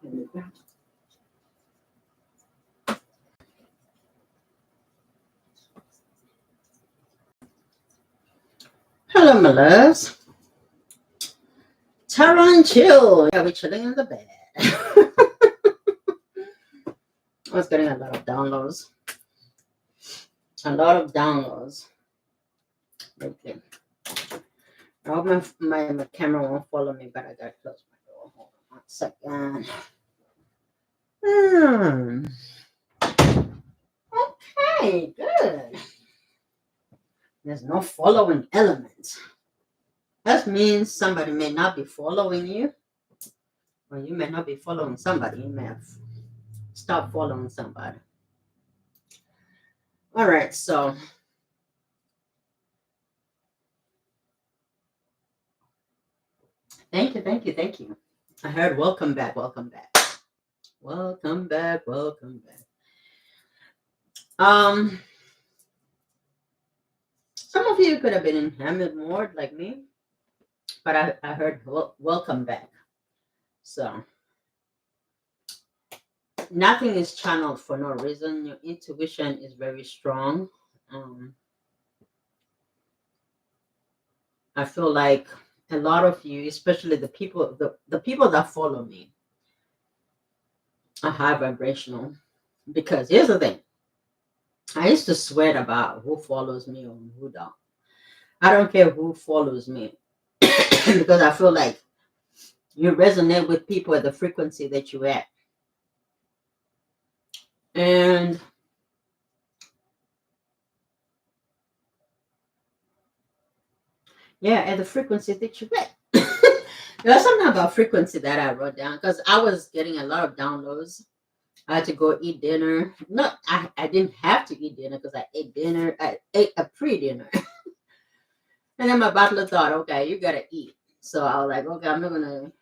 Hello, my loves. Tara and chill. Yeah, we're chilling in the bed. I was getting a lot of downloads. Okay. I hope my camera won't follow me, but I gotta close my door. Hold on 1 second. Okay, good. There's no following element. That means somebody may not be following you, or you may not be following somebody. You may have stopped following somebody. All right, so thank you. I heard welcome back. Some of you could have been in Hamid mode like me, but I heard welcome back. So nothing is channeled for no reason. Your intuition is very strong. I feel like a lot of you, especially the people that follow me, are high vibrational. Because here's the thing. I used to sweat about who follows me or who don't. I don't care who follows me because I feel like you resonate with people at the frequency that you're at. And yeah, at the frequency that you're at. There's something about frequency that I wrote down because I was getting a lot of downloads. I had to go eat dinner. No, I didn't have to eat dinner because I ate dinner. I ate a pre-dinner. And then my butler thought, okay, you gotta eat. So I was like, okay, I'm not gonna,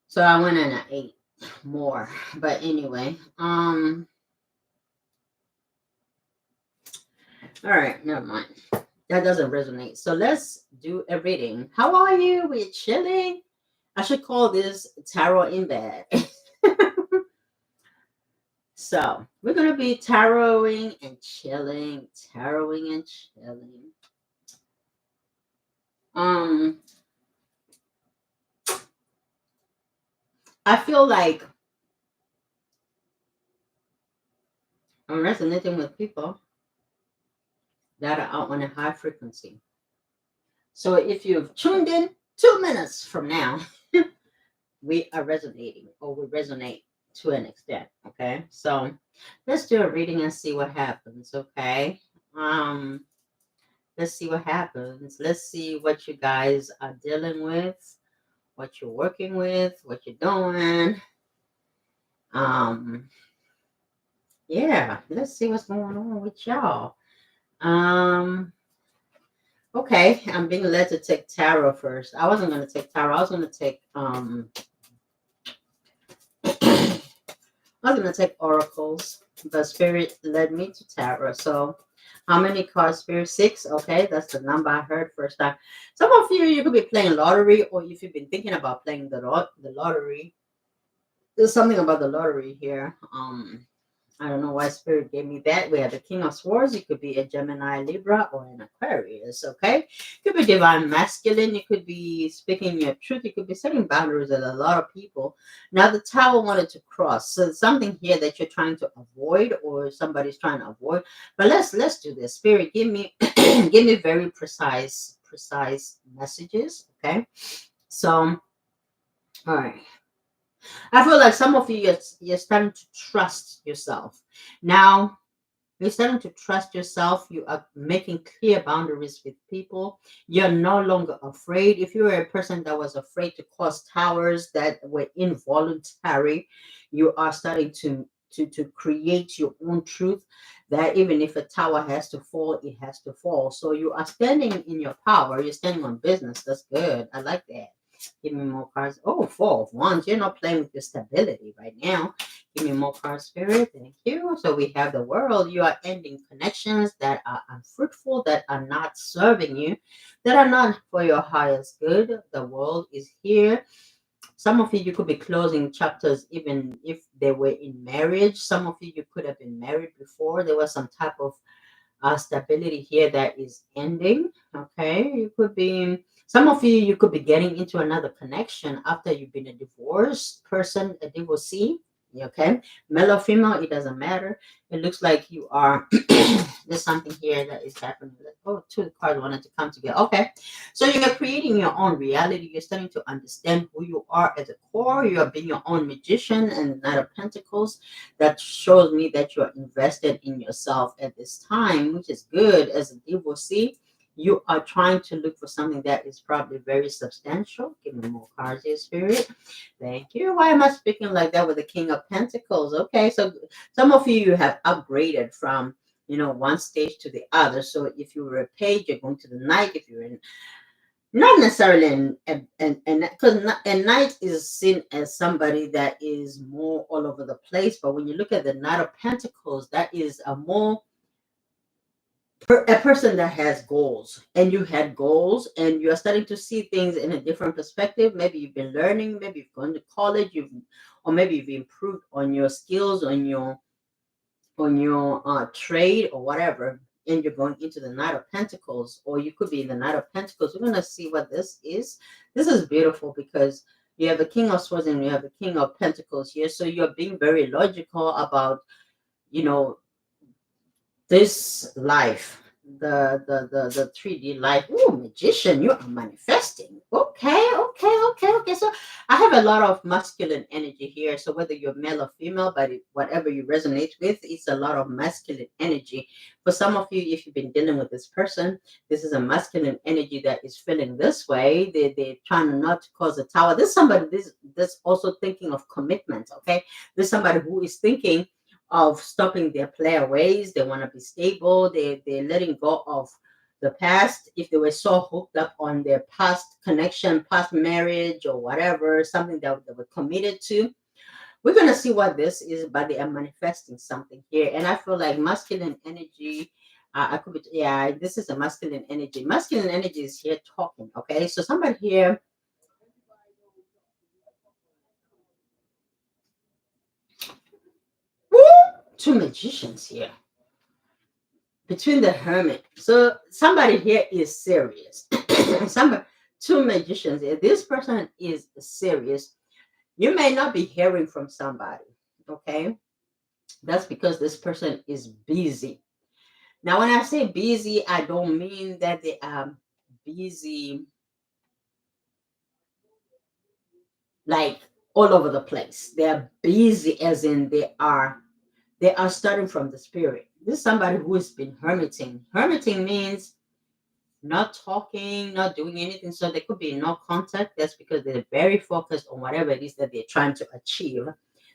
So I went and I ate more. But anyway, all right, never mind. That doesn't resonate. So let's do a reading. How are you? We're chilling. I should call this tarot in bed. So we're gonna be taroting and chilling. I feel like I'm resonating with people that are on a high frequency. So if you've tuned in 2 minutes from now, we are resonating, or we resonate to an extent. Okay, so let's do a reading and see what happens. Okay, let's see what happens. Let's see what you guys are dealing with, what you're working with, what you're doing. Yeah, let's see what's going on with y'all. Okay, I'm being led to take tarot first. I wasn't going to take tarot. I was going to take oracles, but spirit led me to tarot. So how many cards, spirit? 6. Okay, that's the number I heard first time. Some of you could be playing lottery, or if you've been thinking about playing the lottery, there's something about the lottery here. I don't know why spirit gave me that. We have the King of Swords. It could be a Gemini, Libra, or an Aquarius. Okay, it could be divine masculine. You could be speaking your truth. You could be setting boundaries with a lot of people. Now the Tower wanted to cross. So something here that you're trying to avoid, or somebody's trying to avoid. But let's do this. Spirit, give me give me very precise messages. Okay, so all right. I feel like some of you, you're starting to trust yourself. Now, you're starting to trust yourself. You are making clear boundaries with people. You're no longer afraid. If you were a person that was afraid to cross towers that were involuntary, you are starting to create your own truth, that even if a tower has to fall, it has to fall. So you are standing in your power. You're standing on business. That's good. I like that. Give me more cards. Oh, 4 of Wands. You're not playing with your stability right now. Give me more cards, Spirit. Thank you. So we have the World. You are ending connections that are unfruitful, that are not serving you, that are not for your highest good. The World is here. Some of you could be closing chapters even if they were in marriage. Some of you could have been married before. There was some type of stability here that is ending. Okay, you could be, some of you could be getting into another connection after you've been a divorced person, a divorcee. Okay, male or female, it doesn't matter. It looks like you are there's something here that is happening. Oh, two cards wanted to come together. Okay, so you're creating your own reality. You're starting to understand who you are at the core. You are being your own magician, and Knight of Pentacles, that shows me that you're invested in yourself at this time, which is good. As a divorcee, you are trying to look for something that is probably very substantial. Give me more cards here, Spirit. Thank you. Why am I speaking like that with the King of Pentacles? Okay, so some of you have upgraded from, one stage to the other. So if you were a page, you're going to the knight. If you're in, not necessarily and because a knight is seen as somebody that is more all over the place, but when you look at the Knight of Pentacles, that is a person that has goals, and you had goals, and you're starting to see things in a different perspective. Maybe you've been learning, maybe you've gone to college, or maybe you've improved on your skills, on your trade or whatever, and you're going into the Knight of Pentacles, or you could be in the Knight of Pentacles. We're going to see what this is. This is beautiful because you have the King of Swords and you have the King of Pentacles here. So you're being very logical about, this life, the 3D life. Oh, magician, you are manifesting. Okay. So I have a lot of masculine energy here. So whether you're male or female, but whatever you resonate with, it's a lot of masculine energy. For some of you, if you've been dealing with this person, this is a masculine energy that is feeling this way. They're trying not to cause a tower. There's somebody this also thinking of commitment. Okay, there's somebody who is thinking of stopping their player ways. They want to be stable. They're letting go of the past. If they were so hooked up on their past connection, past marriage, or whatever, something that they were committed to. We're going to see what this is, but they are manifesting something here. And I feel like masculine energy, I could be, yeah, this is a masculine energy. Masculine energy is here talking, okay? So somebody here, two magicians here. Between the Hermit. So somebody here is serious. Two magicians here. This person is serious. You may not be hearing from somebody, okay? That's because this person is busy. Now, when I say busy, I don't mean that they are busy like all over the place. They are busy as in they are starting from the spirit. This is somebody who has been hermiting. Hermiting means not talking, not doing anything. So there could be no contact. That's because they're very focused on whatever it is that they're trying to achieve.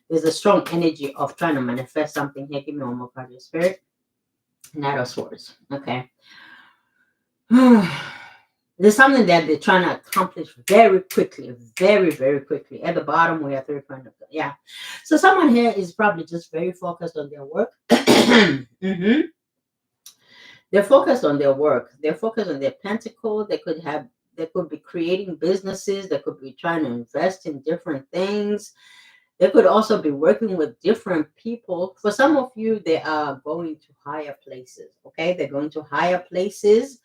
There's a strong energy of trying to manifest something here. Give me one more card, your spirit. Knight of Swords. Okay. There's something that they're trying to accomplish very quickly, very, very quickly. At the bottom, we have 3 points. Yeah. So someone here is probably just very focused on their work. Mm-hmm. They're focused on their work. They're focused on their pentacle. They could be creating businesses. They could be trying to invest in different things. They could also be working with different people. For some of you, they are going to higher places. Okay, they're going to higher places.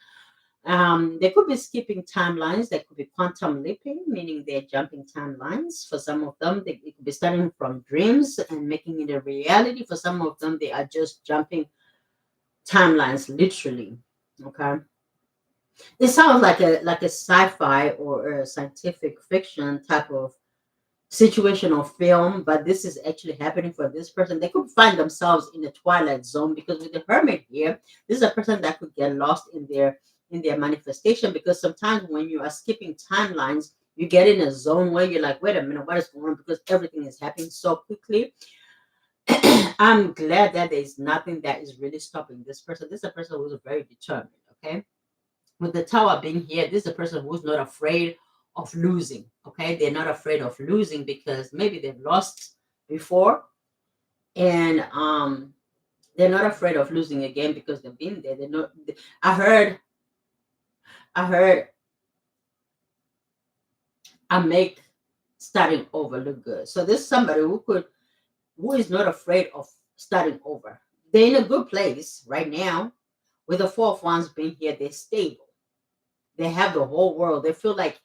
They could be skipping timelines. They could be quantum leaping, meaning they're jumping timelines. For some of them, they could be starting from dreams and making it a reality. For some of them, they are just jumping timelines, literally. Okay, it sounds like a sci-fi or a scientific fiction type of situation or film, but this is actually happening for this person. They could find themselves in a twilight zone because with the Hermit here, this is a person that could get lost in their manifestation, because sometimes when you are skipping timelines, you get in a zone where you're like, wait a minute, what is going on? Because everything is happening so quickly. I'm glad that there's nothing that is really stopping this person. This is a person who's very determined, okay? With the Tower being here, this is a person who's not afraid of losing, okay? They're not afraid of losing because maybe they've lost before, and they're not afraid of losing again because they've been there. They're not. I heard I make starting over look good. So this is somebody who is not afraid of starting over. They're in a good place right now. With the four of wands being here, they're stable. They have the whole world. They feel like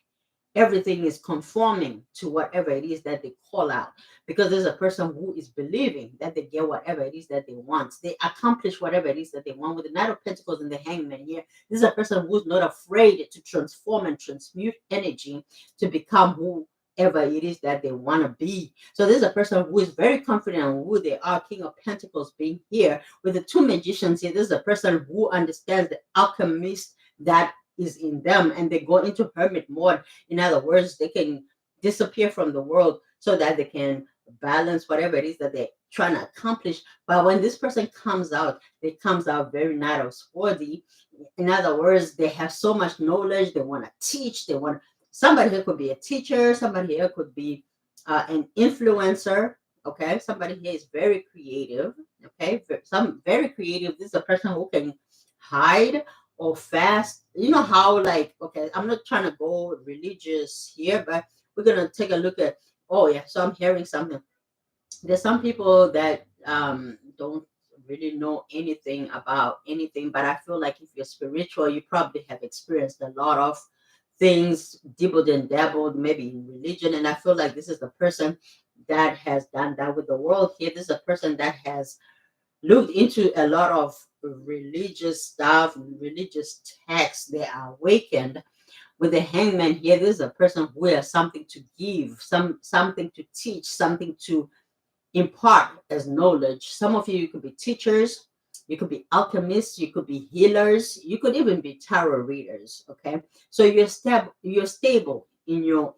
everything is conforming to whatever it is that they call out, because there's a person who is believing that they get whatever it is that they want. They accomplish whatever it is that they want. With the Knight of Pentacles and the Hangman here, this is a person who's not afraid to transform and transmute energy to become whoever it is that they want to be. So this is a person who is very confident on who they are. King of Pentacles being here with the two magicians here, this is a person who understands the alchemist that is in them, and they go into hermit mode. In other words, they can disappear from the world so that they can balance whatever it is that they're trying to accomplish. But when this person comes out, it comes out very Knight of Swordy. In other words, they have so much knowledge. They want to teach. They want somebody here could be a teacher. Somebody here could be an influencer. Okay, somebody here is very creative. Okay, some very creative. This is a person who can hide or fast. You know how, like, okay, I'm not trying to go religious here, but we're gonna take a look at, oh yeah, so I'm hearing something. There's some people that don't really know anything about anything, but I feel like if you're spiritual, you probably have experienced a lot of things, dibbled and dabbled, maybe in religion. And I feel like this is the person that has done that with the world here. This is a person that has looked into a lot of religious stuff, religious texts. They are awakened. With the Hangman here, this is a person who has something to give, something to teach, something to impart as knowledge. Some of you could be teachers, you could be alchemists, you could be healers, you could even be tarot readers. Okay, so you're stable in your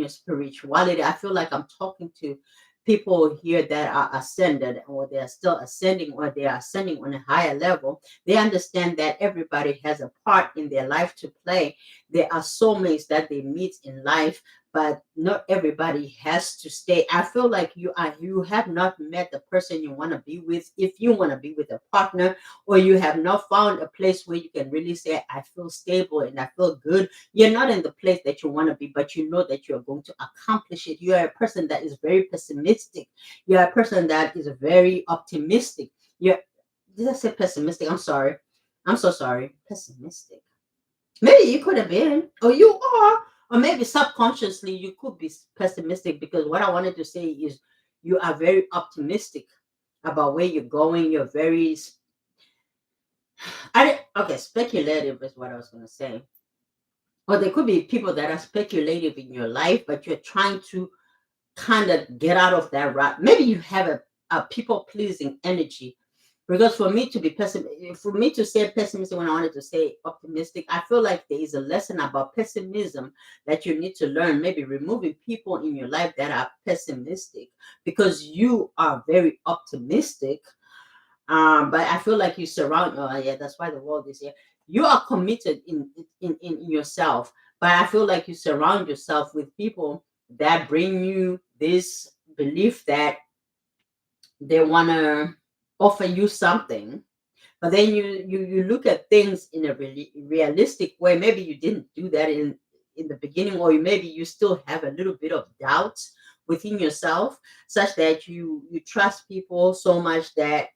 spirituality. I feel like I'm talking to people here that are ascended, or they are still ascending, or they are ascending on a higher level. They understand that everybody has a part in their life to play. There are soulmates that they meet in life, but not everybody has to stay. I feel like you have not met the person you want to be with. If you want to be with a partner, or you have not found a place where you can really say, I feel stable and I feel good, you're not in the place that you want to be, but you know that you're going to accomplish it. You are a person that is very pessimistic. You're a person that is very optimistic. You're Did I say pessimistic? I'm sorry. I'm so sorry. Pessimistic. Maybe you could have been, or you are, or maybe subconsciously you could be pessimistic, because what I wanted to say is you are very optimistic about where you're going. You're very, okay, speculative is what I was going to say. Or there could be people that are speculative in your life, but you're trying to kind of get out of that rut. Maybe you have a people pleasing energy. Because for me to be pessimistic, for me to say pessimistic when I wanted to say optimistic, I feel like there is a lesson about pessimism that you need to learn. Maybe removing people in your life that are pessimistic, because you are very optimistic. But I feel like you surround. Oh yeah, that's why the world is here. You are committed in yourself, but I feel like you surround yourself with people that bring you this belief that they want to offer you something, but then you look at things in a really realistic way. Maybe you didn't do that in the beginning, or maybe you still have a little bit of doubt within yourself, such that you trust people so much that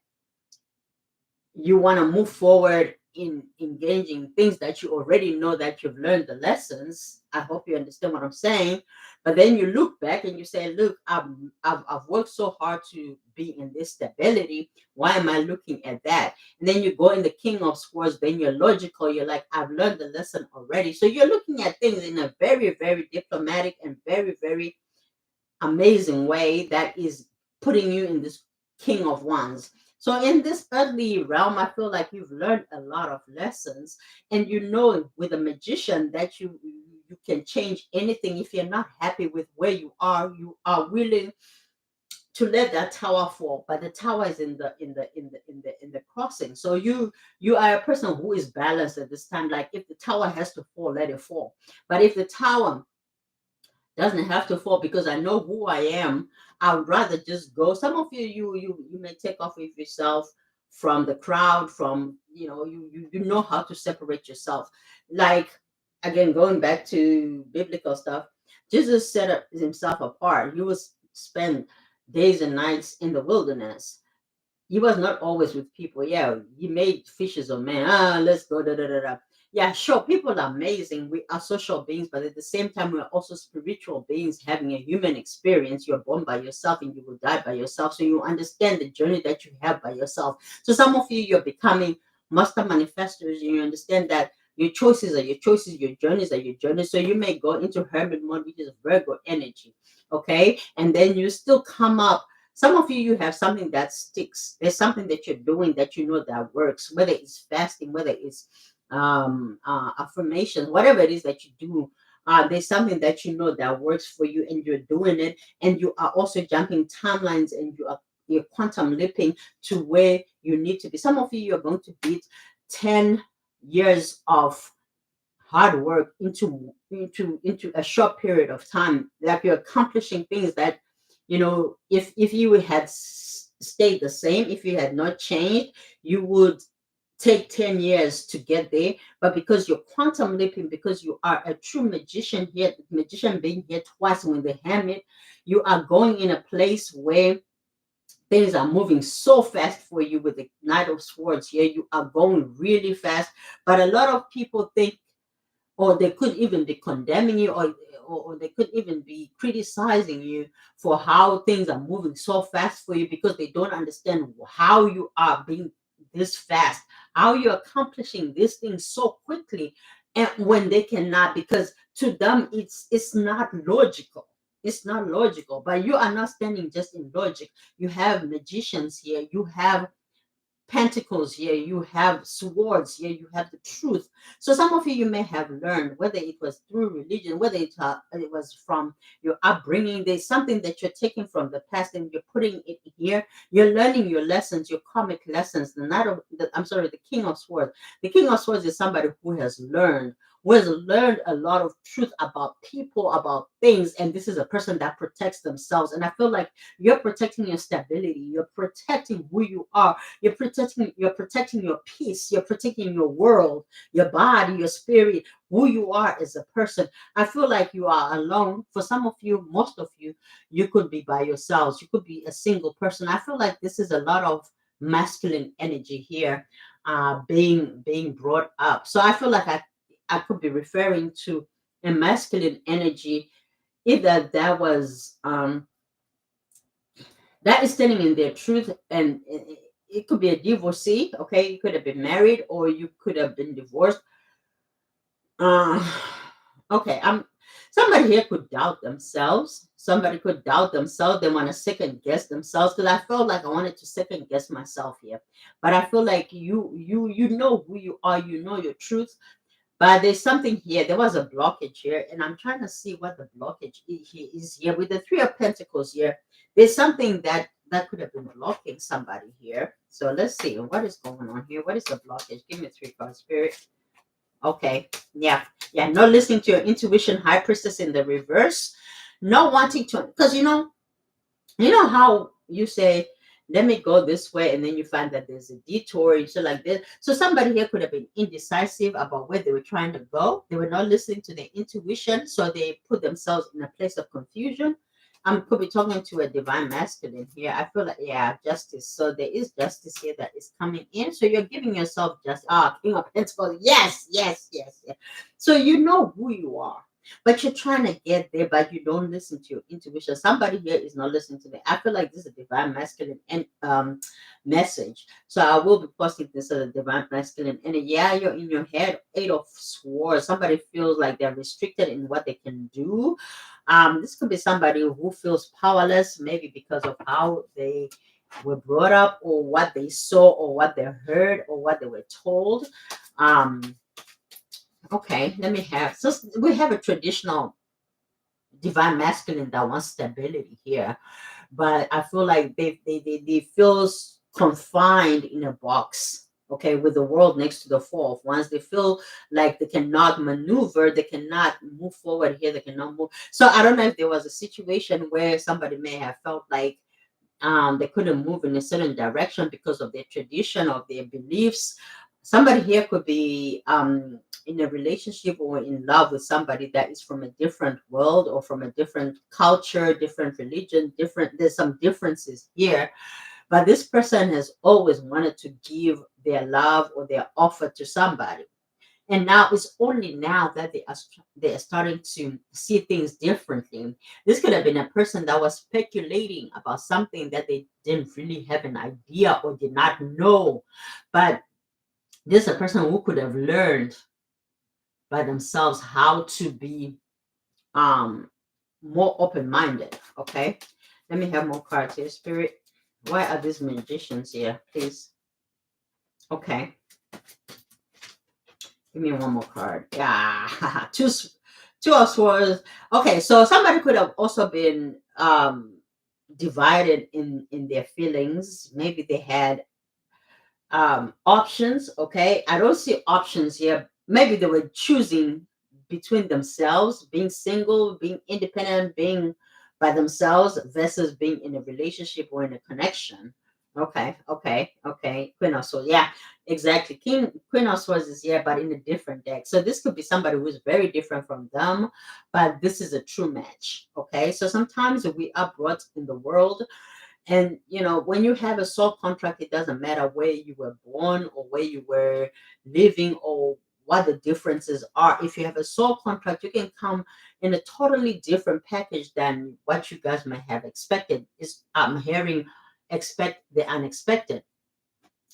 you want to move forward in engaging things that you already know that you've learned the lessons. I hope you understand what I'm saying. But then you look back and you say, look, I've worked so hard to be in this stability. Why am I looking at that? And then you go in the King of Swords, then you're logical. You're like, I've learned the lesson already. So you're looking at things in a very, very diplomatic and very, very amazing way that is putting you in this King of Wands. So in this earthly realm, I feel like you've learned a lot of lessons, and you know with a magician that you can change anything. If you're not happy with where you are willing to let that tower fall, but the tower is in the crossing. So you are a person who is balanced at this time. Like, if the tower has to fall, let it fall. But if the tower doesn't have to fall, because I know who I am, I would rather just go. Some of you may take off with yourself from the crowd, from you know how to separate yourself. Like, again, going back to biblical stuff, Jesus set up himself apart. He was spend days and nights in the wilderness. He was not always with people. Yeah, he made fishes of men. Let's go. Da, da, da, da. Yeah, sure. People are amazing. We are social beings, but at the same time, we're also spiritual beings having a human experience. You're born by yourself and you will die by yourself. So you understand the journey that you have by yourself. So some of you, you're becoming master manifestors, and you understand that your choices are your choices, your journeys are your journeys. So you may go into hermit mode, which is Virgo energy. Okay. And then you still come up. Some of you, you have something that sticks. There's something that you're doing that you know that works, whether it's fasting, whether it's affirmations, whatever it is that you do. There's something that you know that works for you, and you're doing it, and you are also jumping timelines, and you're quantum leaping to where you need to be. Some of you, you're going to beat 10 years of hard work into a short period of time. Like you're accomplishing things that, if you had stayed the same, if you had not changed, you would take 10 years to get there. But because you're quantum leaping, because you are a true magician here, magician being here twice when they hammer, you are going in a place where things are moving so fast for you with the Knight of Swords here. You are going really fast. But a lot of people think, or they could even be condemning you, or they could even be criticizing you for how things are moving so fast for you, because they don't understand how you are being this fast, how you're accomplishing these things so quickly, and when they cannot, because to them it's not logical. It's not logical. But you are not standing just in logic. You have magicians here, you have pentacles here, you have swords here, you have the truth. So some of you may have learned, whether it was through religion, whether it was from your upbringing, there's something that you're taking from the past and you're putting it here. You're learning your lessons, your karmic lessons. The King of Swords. The King of Swords is somebody who has learned a lot of truth about people, about things, and this is a person that protects themselves. And I feel like you're protecting your stability, you're protecting who you are, you're protecting your peace, you're protecting your world, your body, your spirit, who you are as a person. I feel like you are alone. For some of you, most of you, you could be by yourselves. You could be a single person. I feel like this is a lot of masculine energy here, being brought up. So I feel like I could be referring to a masculine energy, either that is standing in their truth, and it could be a divorcee. Okay, you could have been married or you could have been divorced. uh okay, somebody here could doubt themselves. Somebody could doubt themselves. They want to second guess themselves, because I felt like I wanted to second guess myself here. But I feel like you know who you are, you know your truth. But there's something here. There was a blockage here, and I'm trying to see what the blockage is here. With the Three of Pentacles here, there's something that could have been blocking somebody here. So let's see what is going on here. What is the blockage? Give me three cards, Spirit. Okay, yeah. Not listening to your intuition, High Priestess in the reverse. Not wanting to, because you know how you say, let me go this way, and then you find that there's a detour, and so like this. So somebody here could have been indecisive about where they were trying to go. They were not listening to their intuition, so they put themselves in a place of confusion. Could be talking to a divine masculine here. I feel like, yeah, justice. So there is justice here that is coming in. So you're giving yourself just King of Pentacles. Yes, yes, yes, yes. So you know who you are, but you're trying to get there, but you don't listen to your intuition. Somebody here is not listening to me. I feel like this is a divine masculine and message. So I will be posting this as a divine masculine. And yeah, you're in your head, Eight of Swords. Somebody feels like they're restricted in what they can do. This could be somebody who feels powerless, maybe because of how they were brought up, or what they saw, or what they heard, or what they were told. Okay, let me have. So we have a traditional divine masculine that wants stability here, but I feel like they feel confined in a box. Okay, with the world next to the Four of Wands, they feel like they cannot maneuver, they cannot move forward here, they cannot move. So I don't know if there was a situation where somebody may have felt like they couldn't move in a certain direction because of their tradition, of their beliefs, Somebody here could be in a relationship or in love with somebody that is from a different world or from a different culture, different religion, different. There's some differences here, but this person has always wanted to give their love or their offer to somebody. And now it's only now that they are starting to see things differently. This could have been a person that was speculating about something that they didn't really have an idea or did not know. But this is a person who could have learned by themselves how to be um more open-minded. Okay, let me have more cards here, Spirit. Why are these magicians here, please? Okay, give me one more card. Yeah, two of swords. Okay, so somebody could have also been divided in their feelings. Maybe they had options. Okay, I don't see options here. Maybe they were choosing between themselves, being single, being independent, being by themselves versus being in a relationship or in a connection. Okay. Queen of Swords, yeah, exactly. Queen of Swords is here, but in a different deck. So this could be somebody who is very different from them, but this is a true match. Okay, so sometimes we are brought in the world, and when you have a soul contract, it doesn't matter where you were born or where you were living or what the differences are. If you have a soul contract, you can come in a totally different package than what you guys may have expected. Is I'm hearing expect the unexpected.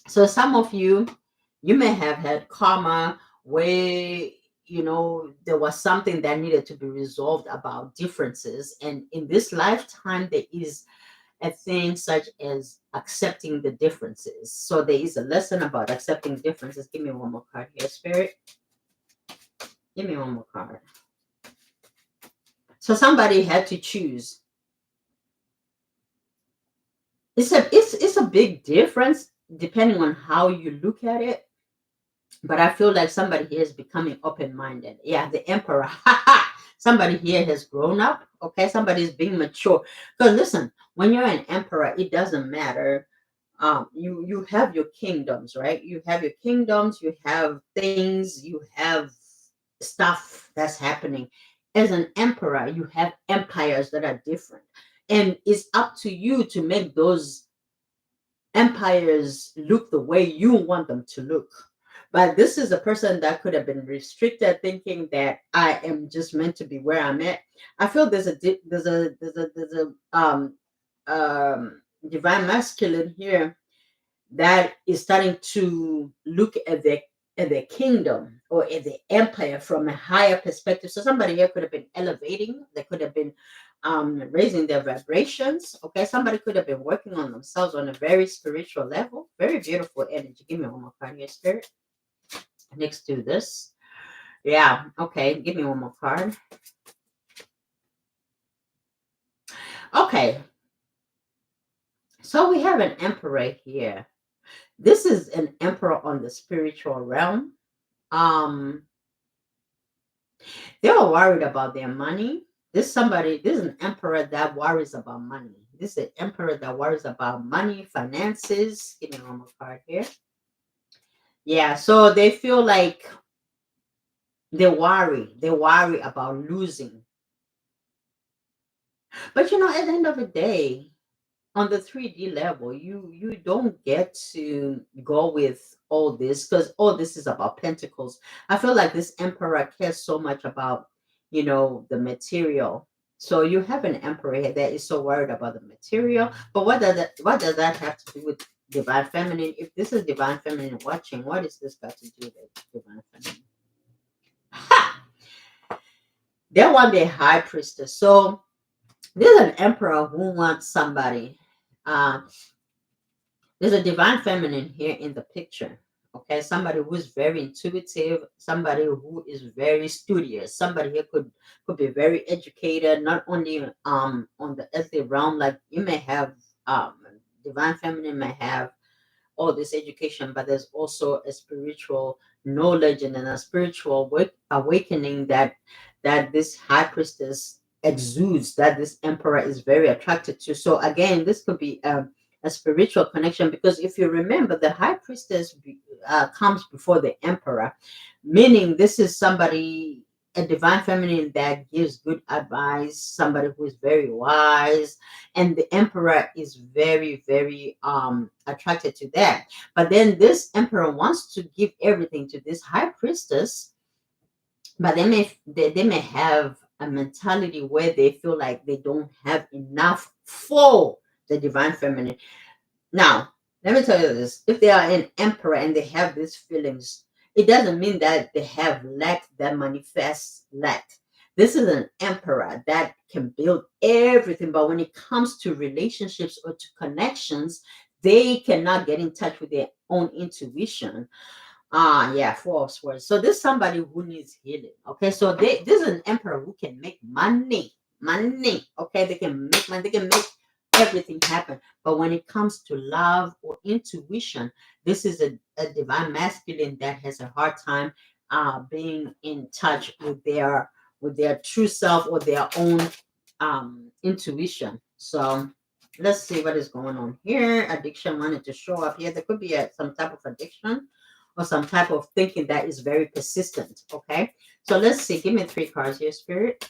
So some of you may have had karma where there was something that needed to be resolved about differences, and in this lifetime there is a thing such as accepting the differences. So there is a lesson about accepting differences. Give me one more card here, Spirit. Give me one more card. So somebody had to choose. It's a big difference depending on how you look at it. But I feel like somebody here is becoming open-minded. Yeah, the Emperor. Somebody here has grown up. Okay, somebody is being mature. Because listen, when you're an emperor, it doesn't matter. You have your kingdoms, right? You have your kingdoms, you have things, you have stuff that's happening. As an emperor, you have empires that are different, and it's up to you to make those empires look the way you want them to look. But this is a person that could have been restricted, thinking that I am just meant to be where I'm at. I feel there's a divine masculine here that is starting to look at the kingdom or at the empire from a higher perspective. So somebody here could have been elevating, they could have been raising their vibrations. Okay, somebody could have been working on themselves on a very spiritual level. Very beautiful energy. Give me one more card here, Spirit. Next to this. Yeah, okay, give me one more card. Okay, so we have an emperor here. This is an emperor on the spiritual realm. Um, they were worried about their money. This is an emperor that worries about money. This is an emperor that worries about money, finances. Give me one more card here. Yeah, so they feel like they worry about losing. But at the end of the day, on the 3D level, you don't get to go with all this, because all this is about pentacles. I feel like this emperor cares so much about the material. So you have an emperor here that is so worried about the material. But what does that have to do with divine feminine? If this is divine feminine watching, what is this got to do with divine feminine? Ha! They want their high priestess. So there's an emperor who wants somebody. uh, There's a divine feminine here in the picture. Okay, somebody who is very intuitive, somebody who is very studious, somebody here could be very educated, not only on the earthly realm, like you may have divine feminine may have all this education, but there's also a spiritual knowledge and then a spiritual awakening that this high priestess exudes, that this emperor is very attracted to. So again, this could be a spiritual connection, because if you remember, the high priestess comes before the Emperor, meaning this is somebody, a divine feminine that gives good advice, somebody who is very wise, and the Emperor is very, very attracted to that. But then this Emperor wants to give everything to this High Priestess, but they may have a mentality where they feel like they don't have enough for the divine feminine. Now, let me tell you this. If they are an emperor and they have these feelings, it doesn't mean that they have lack that manifests lack. This is an emperor that can build everything, but when it comes to relationships or to connections, they cannot get in touch with their own intuition. Yeah, Four of Swords. So this is somebody who needs healing. Okay, so this is an emperor who can make money. Money. Okay, they can make money, they can make everything happen. But when it comes to love or intuition, this is a divine masculine that has a hard time being in touch with their true self or their own intuition. So let's see what is going on here. Addiction wanted to show up here. There could be some type of addiction or some type of thinking that is very persistent. Okay, so let's see. Give me 3 cards here, Spirit.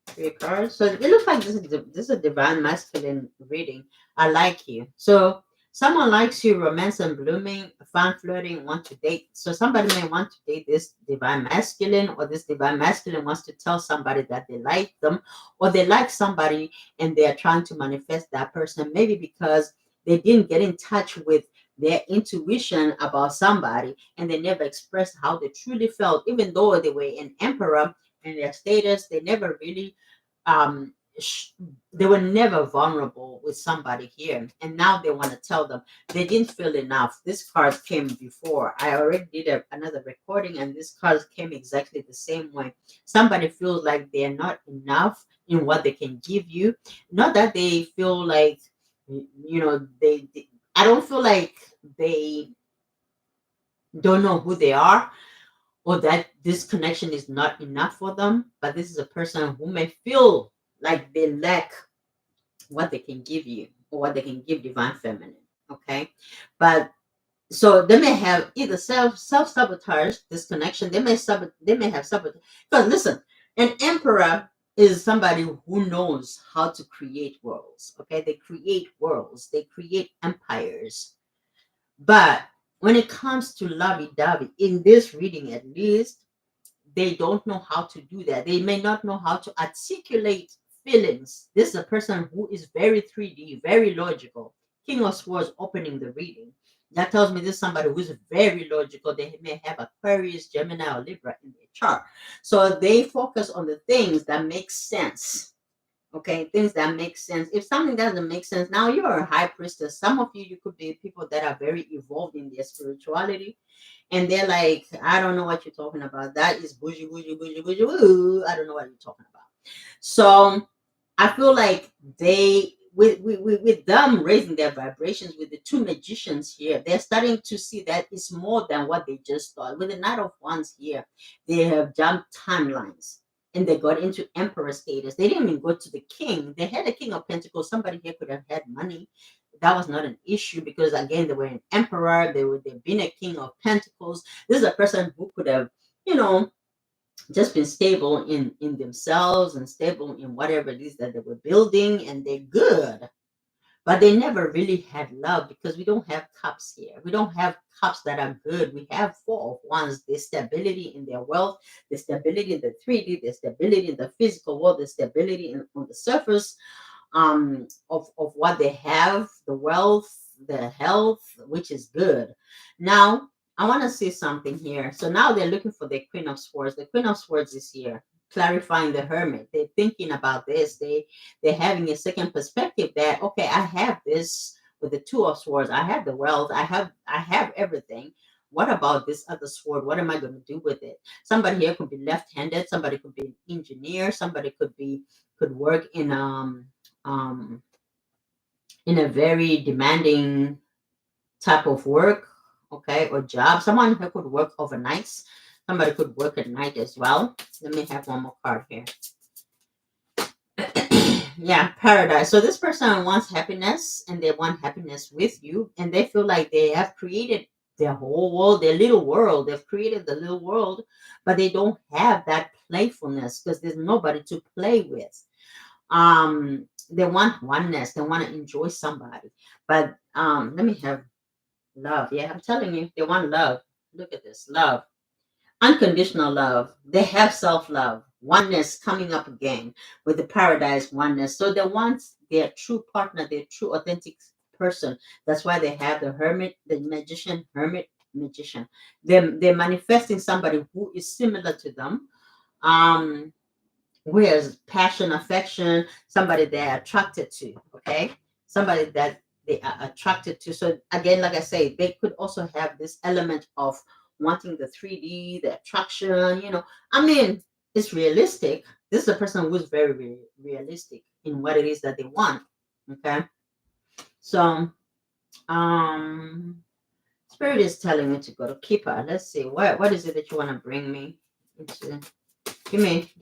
3 cards. So it looks like this is a divine masculine reading. I like you. So someone likes you, romance and blooming, fun flirting, want to date. So somebody may want to date this divine masculine, or this divine masculine wants to tell somebody that they like them, or they like somebody and they are trying to manifest that person, maybe because they didn't get in touch with their intuition about somebody and they never expressed how they truly felt, even though they were an emperor in their status. They never really um they were never vulnerable with somebody here, and now they want to tell them they didn't feel enough. This card came before. I already did another recording, and this card came exactly the same way. Somebody feels like they're not enough in what they can give you. Not that they feel like, they I don't feel like they don't know who they are, or that this connection is not enough for them, but this is a person who may feel like they lack what they can give you or what they can give divine feminine. Okay, but so they may have either self sabotage this connection. They may have sabotage, because listen, an emperor is somebody who knows how to create worlds. Okay, they create worlds, they create empires. But when it comes to lovey-dovey, in this reading at least, they don't know how to do that. They may not know how to articulate feelings. This is a person who is very 3D, very logical. King of Swords opening the reading. That tells me this is somebody who's very logical. They may have Aquarius, Gemini, or Libra in their chart. So they focus on the things that make sense. Okay, things that make sense. If something doesn't make sense, now you're a high priestess. Some of you could be people that are very evolved in their spirituality, and they're like, I don't know what you're talking about. That is bougie, bougie, bougie, bougie, woo. I don't know what you're talking about. So I feel like they, with them raising their vibrations, with the 2 magicians here, they're starting to see that it's more than what they just thought. With the Knight of Wands here, they have jumped timelines and they got into emperor status. They didn't even go to the king. They had the King of Pentacles. Somebody here could have had money. That was not an issue, because again, they were an emperor. They've been a King of Pentacles. This is a person who could have, just been stable in themselves and stable in whatever it is that they were building, and they're good. But they never really had love, because we don't have cups here. We don't have cups that are good. We have 4 of Wands. There's stability in their wealth, there's stability in the 3D, there's stability in the physical world, there's stability on the surface of what they have, the wealth, the health, which is good. Now, I want to see something here. So now they're looking for the Queen of Swords. The Queen of Swords is here, clarifying the Hermit. They're thinking about this. They're having a second perspective that, okay, I have this with the 2 of Swords. I have the wealth. I have everything. What about this other sword? What am I going to do with it? Somebody here could be left-handed. Somebody could be an engineer. Somebody could work in a very demanding type of work, okay, or job. Someone who could work overnights. Somebody could work at night as well. Let me have one more card here. Yeah, Paradise. So this person wants happiness, and they want happiness with you, and they feel like they have created their whole world, their little world. They've created the little world, but they don't have that playfulness because there's nobody to play with. They want oneness. They want to enjoy somebody. But let me have love. Yeah, I'm telling you, they want love. Look at this love. Unconditional love. They have self-love. Oneness coming up again with the paradise oneness. So they want their true partner, their true authentic person. That's why they have the hermit, the magician, hermit, magician. They're manifesting somebody who is similar to them. Um, who has passion, affection, somebody they're attracted to, okay? Somebody that they are attracted to. So again, like I say, they could also have this element of wanting the 3D, the attraction, I mean, it's realistic. This is a person who's very, very realistic in what it is that they want. Okay. So Spirit is telling me to go to Keeper. Let's see. What is it that you want to bring me into? Give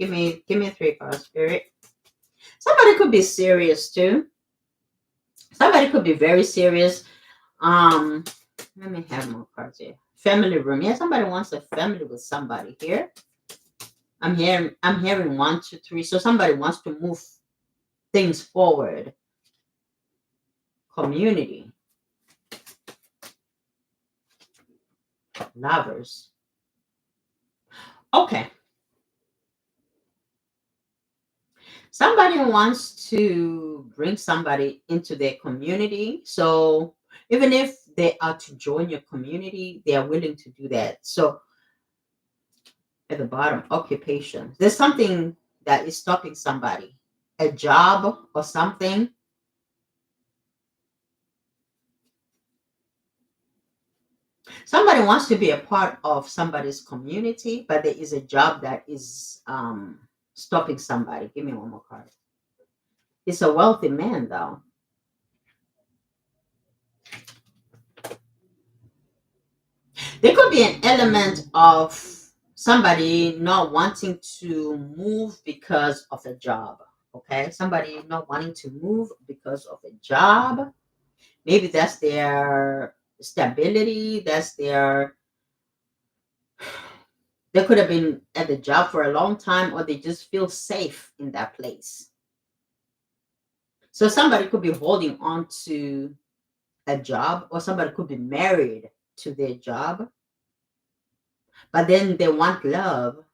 me 3 cards, Spirit. Somebody could be serious too. Somebody could be very serious. Let me have more cards here. Family room. Yeah, somebody wants a family with somebody here. I'm hearing 1, 2, 3. So somebody wants to move things forward. Community. Lovers. Okay. Somebody wants to bring somebody into their community. So even if they are to join your community, they are willing to do that. So at the bottom, occupation. There's something that is stopping somebody, a job or something. Somebody wants to be a part of somebody's community, but there is a job that is stopping somebody. Give me one more card. It's a wealthy man, though. There could be an element of somebody not wanting to move because of a job. Okay, somebody not wanting to move because of a job. Maybe that's their stability. They could have been at the job for a long time, or they just feel safe in that place. So somebody could be holding on to a job, or somebody could be married to their job, but then they want love.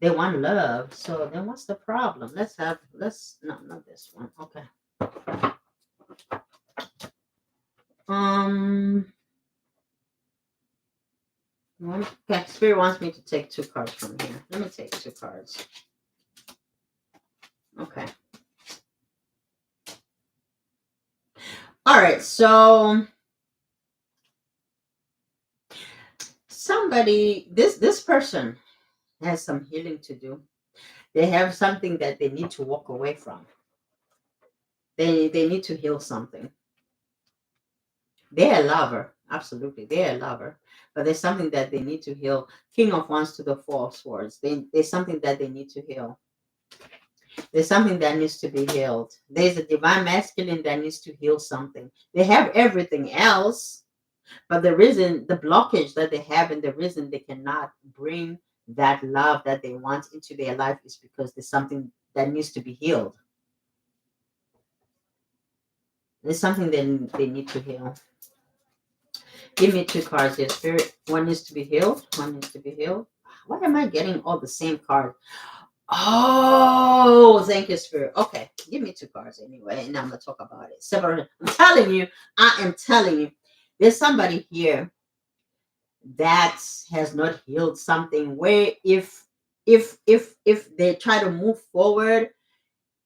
They want love. So then what's the problem? No, not this one. Okay. Um okay, Spirit wants me to take 2 cards from here. Let me take 2 cards. Okay. All right, so this person has some healing to do. They have something that they need to walk away from. They need to heal something. They're a lover, absolutely. They're a lover, but there's something that they need to heal. King of Wands to the Four of Swords. There's something that they need to heal. There's something that needs to be healed. There's a divine masculine that needs to heal something. They have everything else, but the blockage that they have, and the reason they cannot bring that love that they want into their life is because there's something that needs to be healed. There's something that they need to heal. Give me 2 cards here, Spirit. One needs to be healed. One needs to be healed. Why am I getting all the same card? Oh, thank you, Spirit. Okay, give me 2 cards anyway, and I'm gonna talk about it. I'm telling you, there's somebody here that has not healed something. Where if they try to move forward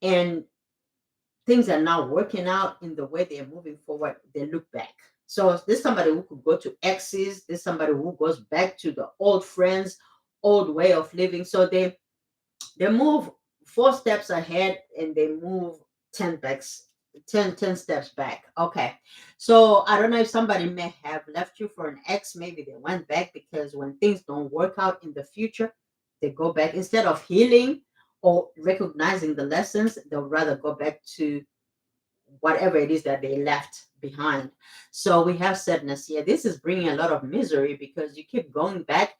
and things are not working out in the way they're moving forward, they look back. So there's somebody who could go to exes. There's somebody who goes back to the old friends, old way of living. So they move 4 steps ahead and they move 10 backs, 10 steps back. Okay. So I don't know if somebody may have left you for an ex. Maybe they went back because when things don't work out in the future, they go back. Instead of healing or recognizing the lessons, they'll rather go back to whatever it is that they left behind. So we have sadness here. This is bringing a lot of misery because you keep going back.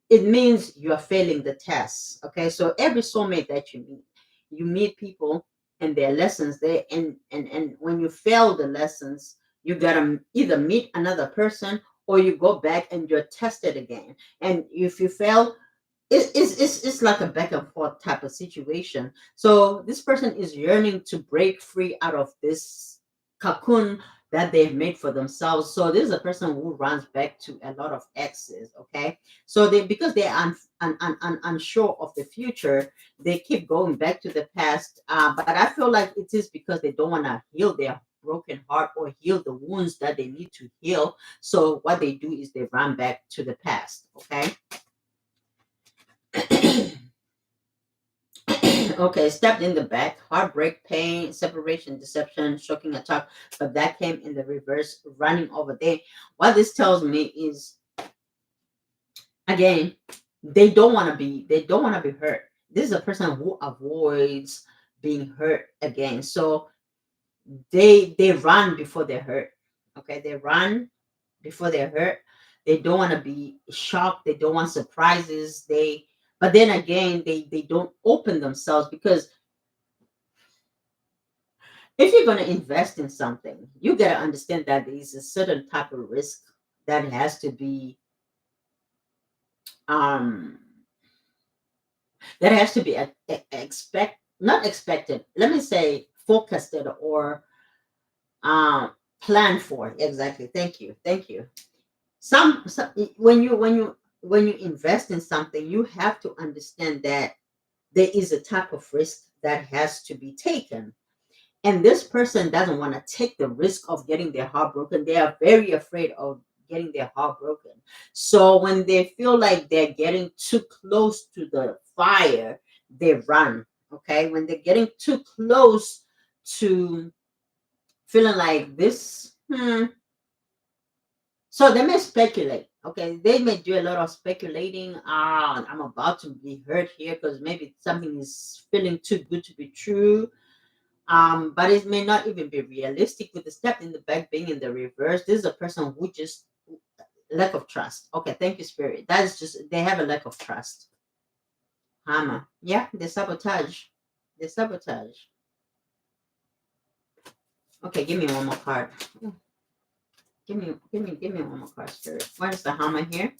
It means you are failing the test. Okay, so every soulmate that you meet people and their lessons there, and when you fail the lessons, you gotta either meet another person or you go back and you're tested again. And if you fail, it's like a back and forth type of situation. So this person is yearning to break free out of this cocoon that they've made for themselves. So this is a person who runs back to a lot of exes. Okay, so they, because they're unsure of the future, they keep going back to the past. But I feel like it is because they don't want to heal their broken heart or heal the wounds that they need to heal. So what they do is they run back to the past. Okay. Okay, stabbed in the back, heartbreak, pain, separation, deception, shocking attack, but that came in the reverse, running over there. What this tells me is, again, they don't want to be hurt. This is a person who avoids being hurt again. So they run before they're hurt. Okay, they run before they're hurt. They don't want to be shocked. They don't want surprises. But then again, they don't open themselves because if you're going to invest in something, you got to understand that there is a certain type of risk that has to be um not expected. Let me say forecasted or um planned for. Exactly. Thank you. Thank you. Some when you invest in something, you have to understand that there is a type of risk that has to be taken. And this person doesn't want to take the risk of getting their heart broken. They are very afraid of getting their heart broken. So when they feel like they're getting too close to the fire, they run. Okay. When they're getting too close to feeling like this, so they may speculate. Okay. They may do a lot of speculating. I'm about to be hurt here because maybe something is feeling too good to be true. But it may not even be realistic with the step in the back being in the reverse. This is a person who just lack of trust. Okay, thank you, Spirit. That is just they have a lack of trust. Hammer. Yeah, they sabotage. They sabotage. Okay, give me one more card. Give me one more card, Spirit. What is the hammer here?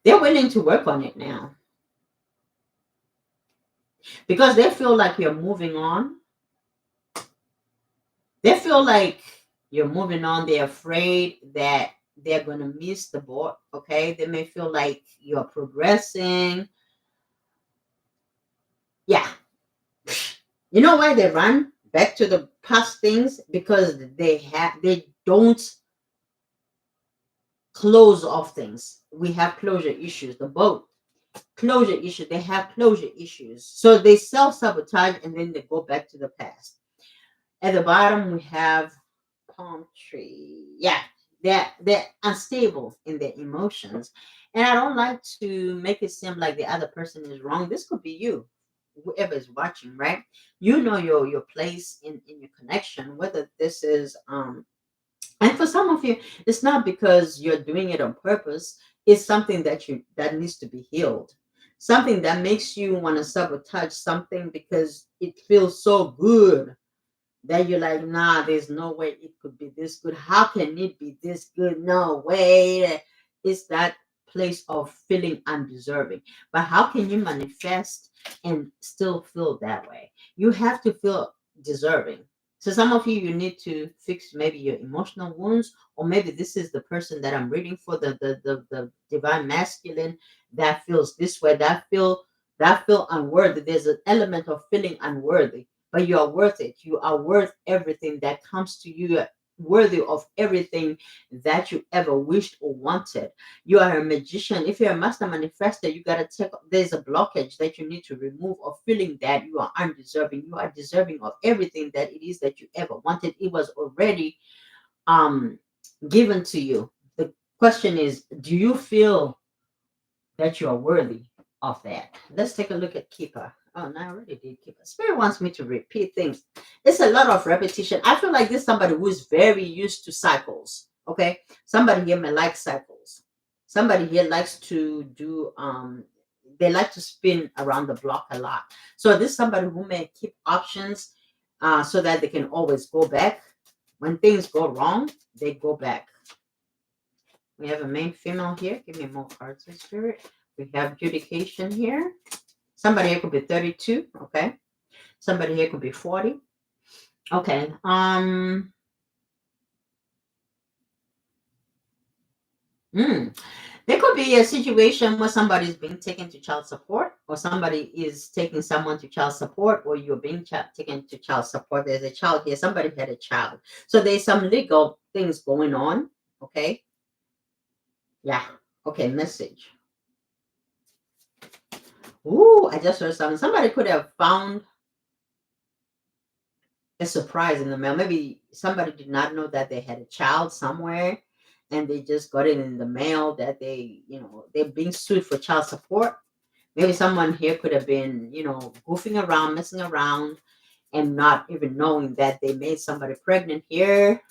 They're willing to work on it now because they feel like you're moving on. They feel like you're moving on. They're afraid that they're going to miss the boat. Okay. They may feel like you're progressing. Yeah. You know why they run back to the past things? Because they don't close off things. We have closure issues. The boat closure issue. They have closure issues. So they self-sabotage and then they go back to the past. At the bottom, we have palm tree. Yeah, they're unstable in their emotions, and I don't like to make it seem like the other person is wrong. This could be you, whoever is watching, right? You know your place in your connection. Whether this is and for some of you, it's not because you're doing it on purpose. It's something that needs to be healed. Something that makes you want to sabotage something because it feels so good that you're like, nah, there's no way it could be this good. How can it be this good? No way. It's that place of feeling undeserving. But how can you manifest and still feel that way? You have to feel deserving. So some of you, you need to fix maybe your emotional wounds, or maybe this is the person that I'm reading for, the divine masculine that feels this way, that feel unworthy. There's an element of feeling unworthy, but you are worth it. You are worth everything that comes to you. You're worthy of everything that you ever wished or wanted. You are a magician. If you're a master manifester, you gotta take. There's a blockage that you need to remove of feeling that you are undeserving. You are deserving of everything that it is that you ever wanted. It was already um given to you. The question is, do you feel that you are worthy? of that. Let's take a look at Keeper. Oh, no, I already did Keeper. Spirit wants me to repeat things. It's a lot of repetition. I feel like this somebody who is very used to cycles. Okay, somebody here may like cycles. Somebody here likes to do they like to spin around the block a lot. So this is somebody who may keep options so that they can always go back. When things go wrong, they go back. We have a main female here. Give me more cards in Spirit. We have adjudication here. Somebody here could be 32. Okay. Somebody here could be 40. Okay. There could be a situation where somebody is being taken to child support, or somebody is taking someone to child support, or you're being taken to child support. There's a child here. Somebody had a child. So there's some legal things going on. Okay. Yeah. Okay. Message. Ooh, I just heard something. Somebody could have found a surprise in the mail. Maybe somebody did not know that they had a child somewhere, and they just got it in the mail that they're being sued for child support. Maybe someone here could have been, goofing around, messing around, and not even knowing that they made somebody pregnant here.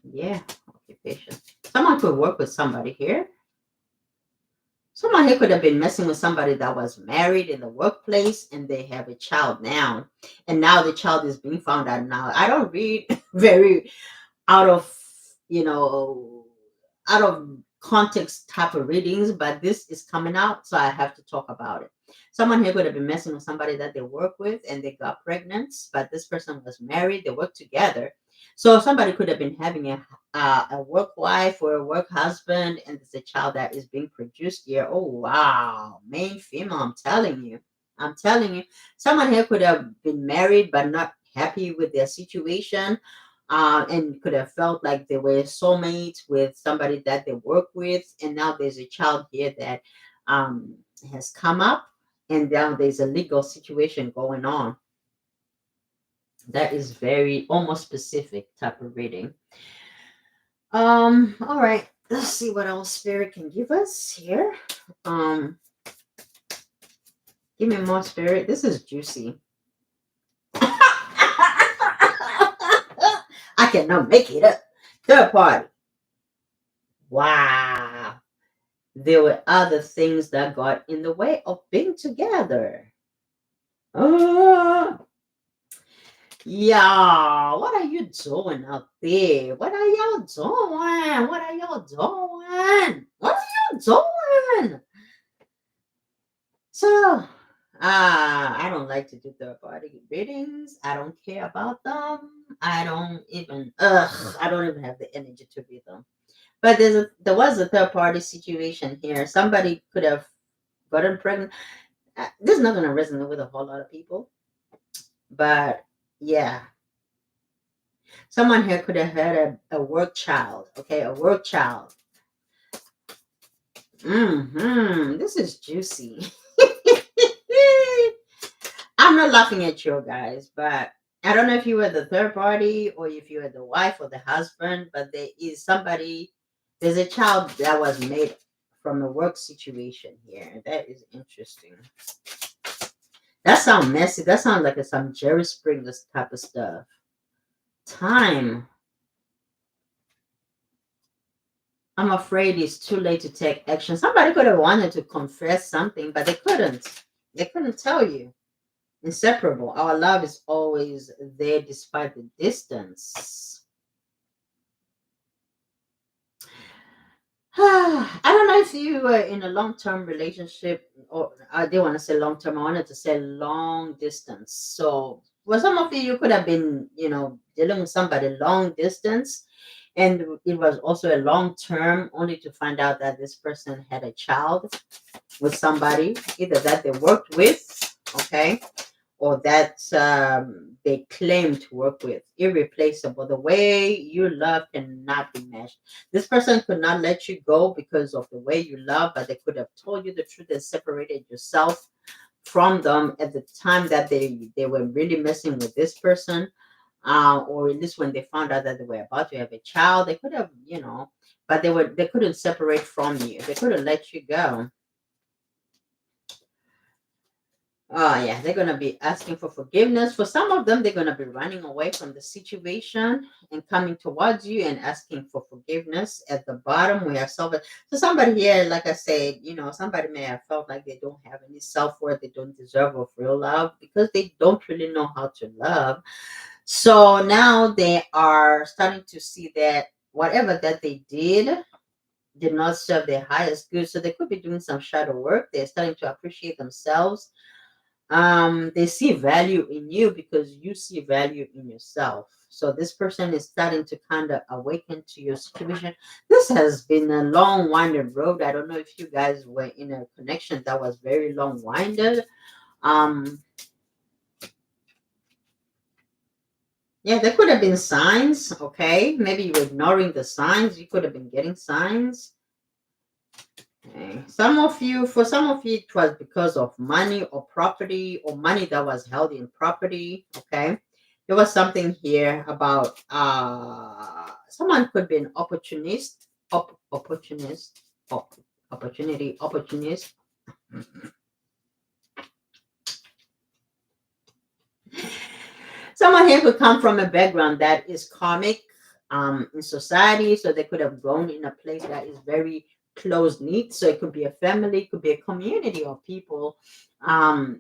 Yeah, occupation. Someone could work with somebody here. Someone here could have been messing with somebody that was married in the workplace, and they have a child now. And now the child is being found out now. I don't read very out of, out of context type of readings, but this is coming out, so I have to talk about it. Someone here could have been messing with somebody that they work with, and they got pregnant, but this person was married. They worked together. So somebody could have been having a work wife or a work husband, and there's a child that is being produced here. Oh, wow. Main female, I'm telling you. I'm telling you. Someone here could have been married but not happy with their situation, and could have felt like they were soulmates with somebody that they work with. And now there's a child here that has come up, and now there's a legal situation going on. That is very almost specific type of reading. All right. Let's see what else Spirit can give us here. Give me more Spirit. This is juicy. I cannot make it up. Third party. Wow. There were other things that got in the way of being together. Yeah, what are you doing out there? What are y'all doing? What are y'all doing? What are you doing? So, I don't like to do third party readings. I don't care about them. I don't even have the energy to read them. But there was a third party situation here. Somebody could have gotten pregnant. This is not going to resonate with a whole lot of people, but yeah, someone here could have had a work child. Okay, a work child. This is juicy. I'm not laughing at you guys, but I don't know if you were the third party or if you were the wife or the husband, but there's a child that was made from a work situation here. That is interesting. That sounds messy. That sounds like some Jerry Springer type of stuff. Time. I'm afraid it's too late to take action. Somebody could have wanted to confess something, but they couldn't. They couldn't tell you. Inseparable. Our love is always there despite the distance. I don't know if you were in a long-term relationship, or I didn't want to say long-term. I wanted to say long distance. So for some of you could have been, dealing with somebody long distance, and it was also a long term, only to find out that this person had a child with somebody, either that they worked with, okay, or that they claim to work with. Irreplaceable. The way you love cannot be matched. This person could not let you go because of the way you love, but they could have told you the truth and separated yourself from them at the time that they were really messing with this person, or at least when they found out that they were about to have a child. They could have, but they couldn't separate from you. They couldn't let you go. Oh, yeah, they're going to be asking for forgiveness. For some of them, they're going to be running away from the situation and coming towards you and asking for forgiveness. At the bottom, we have self. So, somebody here, like I said, somebody may have felt like they don't have any self worth, they don't deserve of real love because they don't really know how to love. So, now they are starting to see that whatever that they did not serve their highest good. So, they could be doing some shadow work. They're starting to appreciate themselves. They see value in you because you see value in yourself. So this person is starting to kind of awaken to your situation. This has been a long winded road. I don't know if you guys were in a connection that was very long winded. um yeah, there could have been signs. Okay, maybe you were ignoring the signs. You could have been getting signs. Okay. For some of you, it was because of money or property or money that was held in property. Okay. There was something here about someone could be an opportunist, opportunist, opportunist. Someone here could come from a background that is karmic in society, so they could have grown in a place that is very close knit. So it could be a family, it could be a community of people, and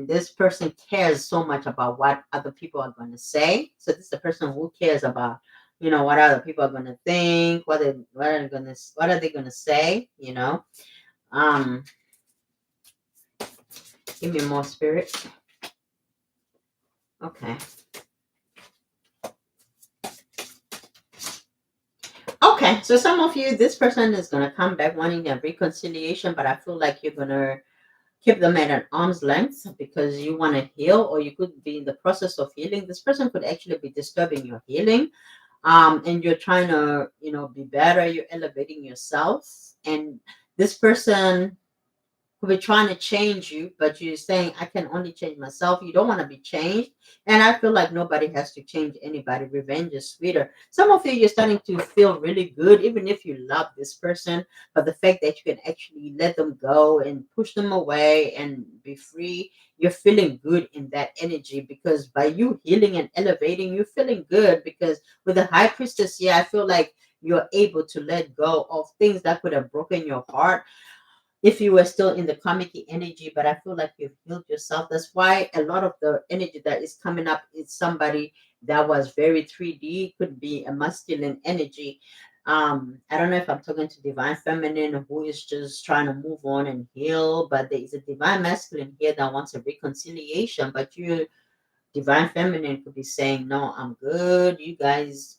this person cares so much about what other people are going to say. So this is a person who cares about what other people are going to think, what are they going to say. Um, Give me more spirit. Okay. Okay, so some of you, this person is gonna come back wanting a reconciliation, but I feel like you're gonna keep them at an arm's length because you want to heal, or you could be in the process of healing. This person could actually be disturbing your healing, and you're trying to, be better. You're elevating yourself, and this person who be trying to change you, but you're saying, I can only change myself. You don't want to be changed. And I feel like nobody has to change anybody. Revenge is sweeter. Some of you, you're starting to feel really good, even if you love this person, but the fact that you can actually let them go and push them away and be free, you're feeling good in that energy because by you healing and elevating, you're feeling good because with the high priestess, yeah, I feel like you're able to let go of things that could have broken your heart if you were still in the karmic energy, but I feel like you've healed yourself. That's why a lot of the energy that is coming up is somebody that was very 3D, could be a masculine energy. I don't know if I'm talking to divine feminine who is just trying to move on and heal, but there is a divine masculine here that wants a reconciliation, but you divine feminine could be saying, no, I'm good, you guys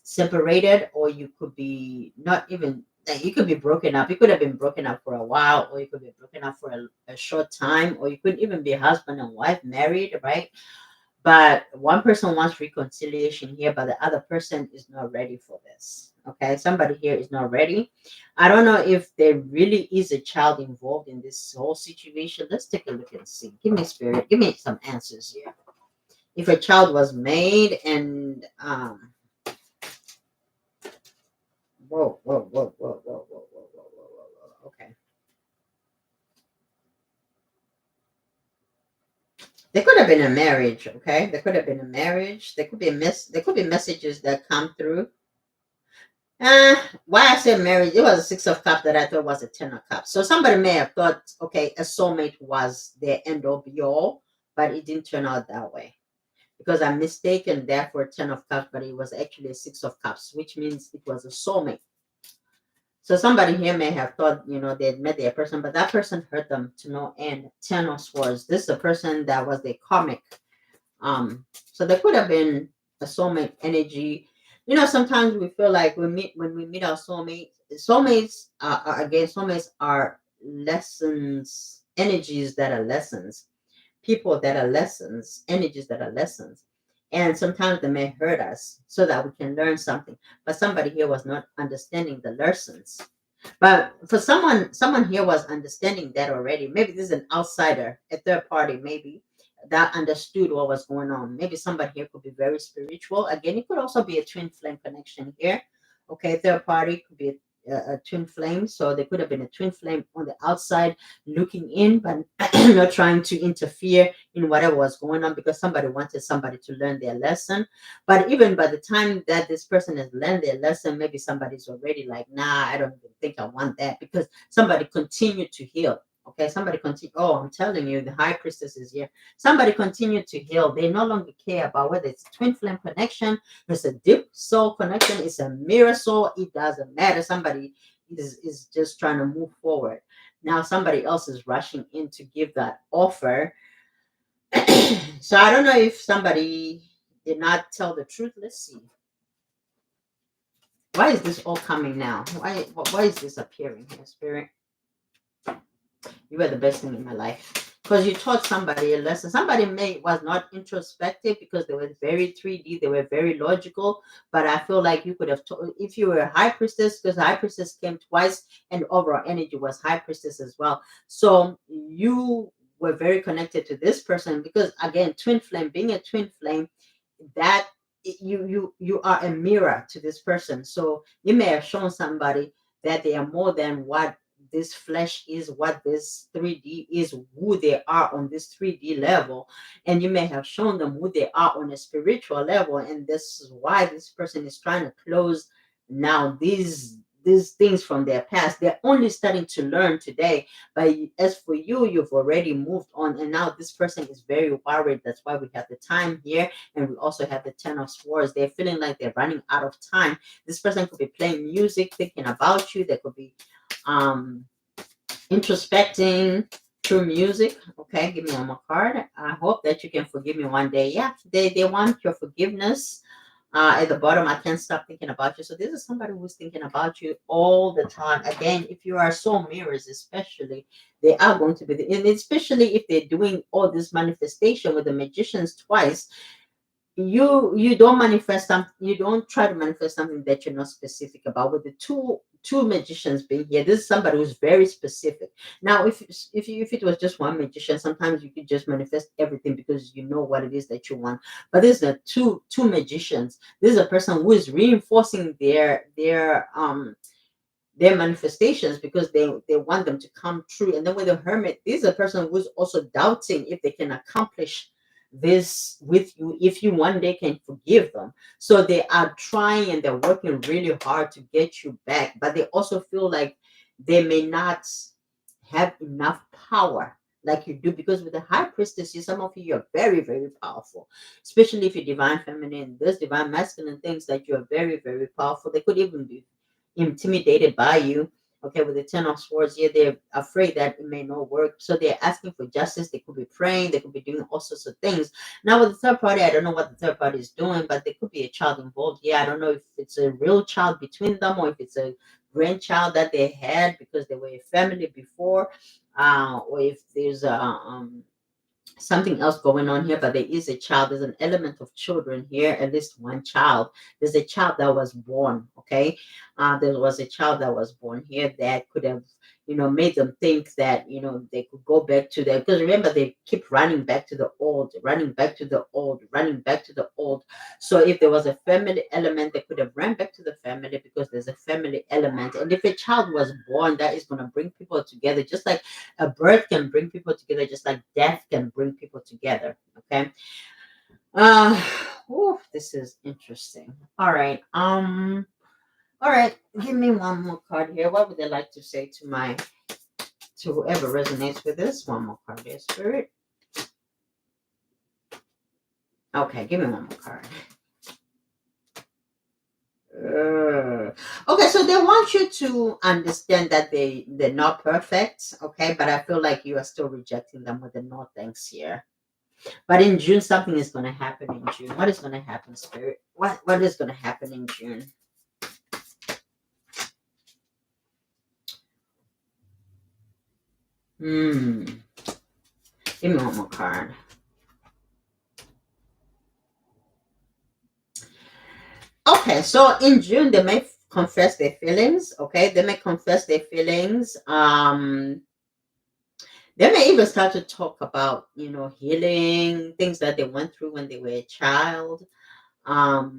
separated, or you could be not even like, you could be broken up. You could have been broken up for a while, or you could be broken up for a short time, or you could even be husband and wife married, right? But one person wants reconciliation here, but the other person is not ready for this. Okay, somebody here is not ready. I don't know if there really is a child involved in this whole situation. Let's take a look and see. Give me spirit, give me some answers here. If a child was made and whoa. Okay. There could have been a marriage, okay? There could have been a marriage. There could be there could be messages that come through. Why I said marriage, it was a six of cups that I thought was a ten of cups. So somebody may have thought, okay, a soulmate was their end all be all, but it didn't turn out that way. Because I'm mistaken, therefore ten of cups, but it was actually a six of cups, which means it was a soulmate. So somebody here may have thought, they had met their person, but that person hurt them to no end. Ten of swords. This is a person that was their karmic. So there could have been a soulmate energy. Sometimes we feel like when we meet our soulmate. Soulmates are lessons, energies that are lessons, people that are lessons, energies that are lessons. And sometimes they may hurt us so that we can learn something. But somebody here was not understanding the lessons. But for someone here was understanding that already. Maybe this is an outsider, a third party, maybe that understood what was going on. Maybe somebody here could be very spiritual. Again, it could also be a twin flame connection here, Okay, third party could be a twin flame. So they could have been a twin flame on the outside looking in, but not trying to interfere in whatever was going on because somebody wanted somebody to learn their lesson. But even by the time that this person has learned their lesson, maybe somebody's already like, nah, I don't even think I want that, because somebody continued to heal. Okay, somebody continue. Oh, I'm telling you, the high priestess is here. Somebody continued to heal. They no longer care about whether it's twin flame connection, it's a deep soul connection, it's a mirror soul. It doesn't matter. Somebody is just trying to move forward. Now somebody else is rushing in to give that offer. So I don't know if somebody did not tell the truth. Let's see. Why is this all coming now? Why is this appearing here, Spirit? You were the best thing in my life because you taught somebody a lesson. Somebody was not introspective because they were very 3D, they were very logical. But I feel like you could have told, if you were a high priestess, because high priestess came twice and overall energy was high priestess as well. So you were very connected to this person because, again, twin flame, being a twin flame, that you are a mirror to this person. So you may have shown somebody that they are more than what this flesh is, what this 3D is, who they are on this 3D level. And you may have shown them who they are on a spiritual level. And this is why this person is trying to close now these things from their past. They're only starting to learn today. But as for you, you've already moved on. And now this person is very worried. That's why we have the time here. And we also have the 10 of swords. They're feeling like they're running out of time. This person could be playing music, thinking about you. They could be introspecting through music. Okay, give me one more card. I hope that you can forgive me one day. Yeah, they want your forgiveness. At the bottom, I can't stop thinking about you. So this is somebody who's thinking about you all the time. Again, if you are soul mirrors, especially, they are going to be, and especially if they're doing all this manifestation with the magicians twice. You don't manifest something, you don't try to manifest something that you're not specific about. With the two magicians being here, this is somebody who's very specific. Now if it was just one magician, sometimes you could just manifest everything because you know what it is that you want. But this is the two magicians. This is a person who is reinforcing their manifestations because they want them to come true. And then with the hermit, this is a person who's also doubting if they can accomplish this with you, if you one day can forgive them. So they are trying and they're working really hard to get you back, but they also feel like they may not have enough power like you do, because with the high priestess, some of you are very, very powerful, especially if you're divine feminine. This divine masculine thinks that you're very, very powerful. They could even be intimidated by you. Okay, with the 10 of swords here, they're afraid that it may not work. So they're asking for justice. They could be praying. They could be doing all sorts of things. Now with the third party, I don't know what the third party is doing, but there could be a child involved. Yeah, I don't know if it's a real child between them or if it's a grandchild that they had because they were a family before, or if there's something else going on here. But there is a child. There's an element of children here, at least one child. There's a child that was born. Okay, there was a child that was born here that could have, made them think that, they could go back to that. Because remember, they keep running back to the old, running back to the old, running back to the old. So if there was a family element, they could have ran back to the family because there's a family element. And if a child was born, that is going to bring people together, just like a birth can bring people together, just like death can bring people together. Okay. Uh, this is interesting. All right. All right. Give me one more card here. What would they like to say to whoever resonates with this? One more card here, Spirit. Okay, give me one more card. Okay, so they want you to understand that they're not perfect. Okay, but I feel like you are still rejecting them with the no thanks here. But in June, something is going to happen in June. What is going to happen, Spirit? What is going to happen in June? Give me one more card. Okay, so in June, they may confess their feelings. Okay, they may confess their feelings. They may even start to talk about, healing, things that they went through when they were a child. There are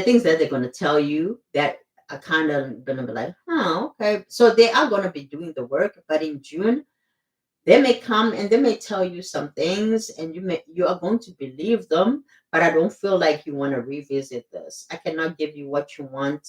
things that they're going to tell you that are kind of gonna be like, oh, okay. So they are gonna be doing the work, but in June, they may come and they may tell you some things, and you are going to believe them, but I don't feel like you want to revisit this. I cannot give you what you want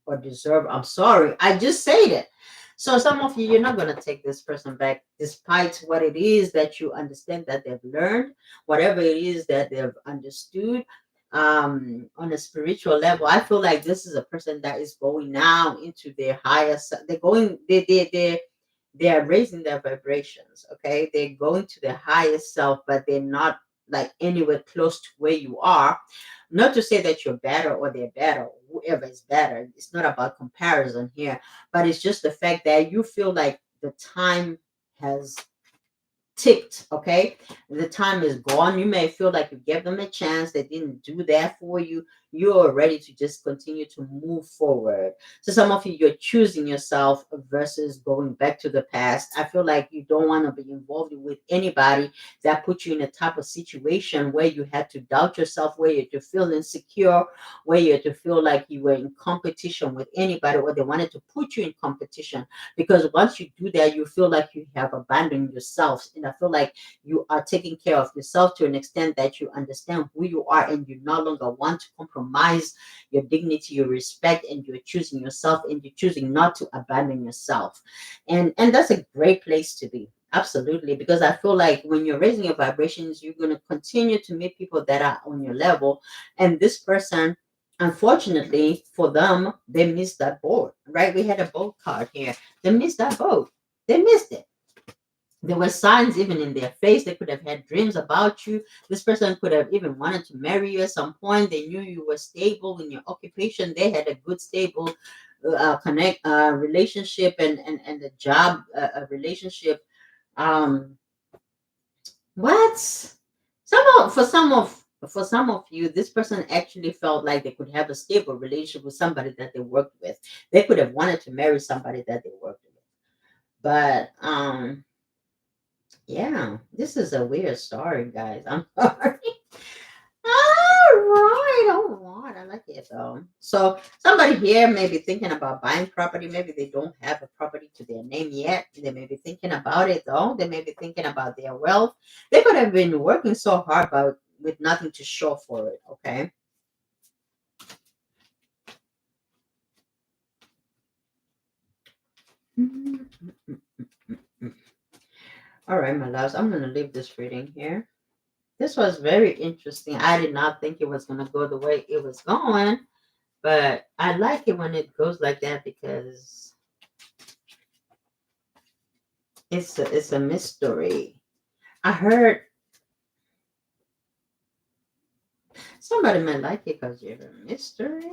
or deserve. I'm sorry. I just said it. So some of you, you're not going to take this person back, despite what it is that you understand that they've learned, whatever it is that they've understood. On a spiritual level, I feel like this is a person that is going now into their higher they're going they are raising their vibrations. Okay, they're going to their highest self, but they're not like anywhere close to where you are. Not to say that you're better or they're better, whoever is better. It's not about comparison here, but it's just the fact that you feel like the time has ticked. Okay, the time is gone. You may feel like you gave them a chance, they didn't do that for you. You're ready to just continue to move forward. So some of you, you're choosing yourself versus going back to the past. I feel like you don't want to be involved with anybody that put you in a type of situation where you had to doubt yourself, where you had to feel insecure, where you had to feel like you were in competition with anybody, or they wanted to put you in competition. Because once you do that, you feel like you have abandoned yourself. And I feel like you are taking care of yourself to an extent that you understand who you are, and you no longer want to compromise your dignity, your respect, and you're choosing yourself, and you're choosing not to abandon yourself. And that's a great place to be. Absolutely. Because I feel like when you're raising your vibrations, you're going to continue to meet people that are on your level. And this person, unfortunately for them, they missed that boat, right? We had a boat card here. They missed that boat. They missed it. There were signs even in their face. They could have had dreams about you. This person could have even wanted to marry you at some point. They knew you were stable in your occupation. They had a good, stable relationship, and a job relationship. Um, what? For some of you, this person actually felt like they could have a stable relationship with somebody that they worked with. They could have wanted to marry somebody that they worked with. But yeah, this is a weird story, guys. I'm sorry. All right. I like it though. So somebody here may be thinking about buying property. Maybe they don't have a property to their name yet. They may be thinking about it though. They may be thinking about their wealth. They could have been working so hard, but with nothing to show for it. Okay. All right, my loves. I'm gonna leave this reading here. This was very interesting. I did not think it was gonna go the way it was going. But I like it when it goes like that because it's a mystery. I heard somebody might like it because you're a mystery.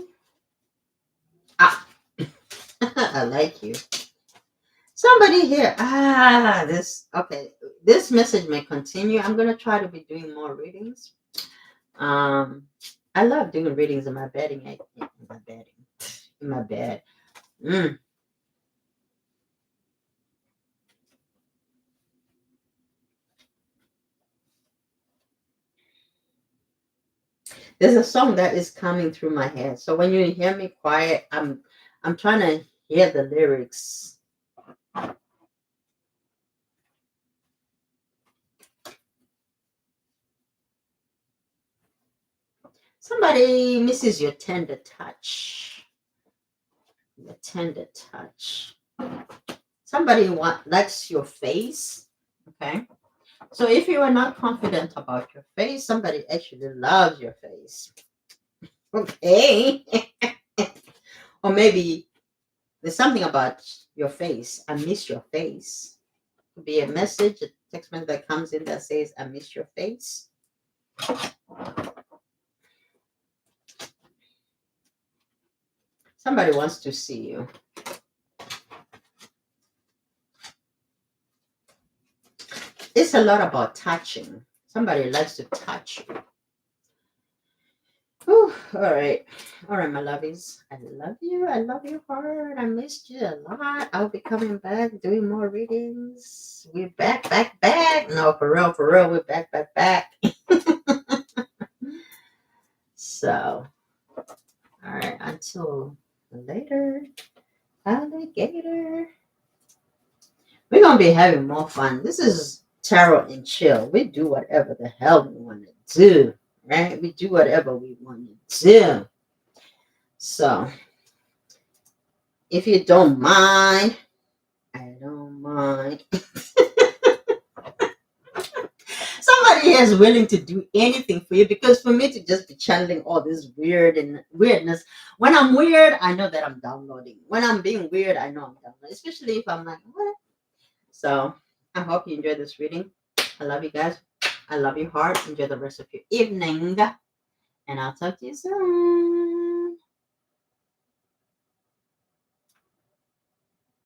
Ah, I like you. Somebody here. This okay. This message may continue. I'm gonna try to be doing more readings. Um, I love doing readings in my bedding. In my bed. Mm. There's a song that is coming through my head. So when you hear me quiet, I'm trying to hear the lyrics. Somebody misses your tender touch. Your tender touch. Somebody likes your face. Okay. So if you are not confident about your face, somebody actually loves your face. Okay. Or maybe there's something about your face. I miss your face. Could be a message, a text message that comes in that says, I miss your face. Somebody wants to see you. It's a lot about touching. Somebody likes to touch you. Whew, all right, my lovies. I love you. I love you hard. I missed you a lot. I'll be coming back doing more readings. We're back. No, for real. We're back. So, all right. Until Later, alligator. We're gonna be having more fun. This is tarot and chill. We do whatever the hell we want to do, right? We do whatever we want to do. So, if you don't mind, I don't mind. Somebody is willing to do anything for you, because for me to just be channeling all this weirdness, when I'm weird, I know that I'm downloading. When I'm being weird, I know I'm downloading, especially if I'm like, what? So I hope you enjoyed this reading. I love you guys. I love your heart. Enjoy the rest of your evening. And I'll talk to you soon.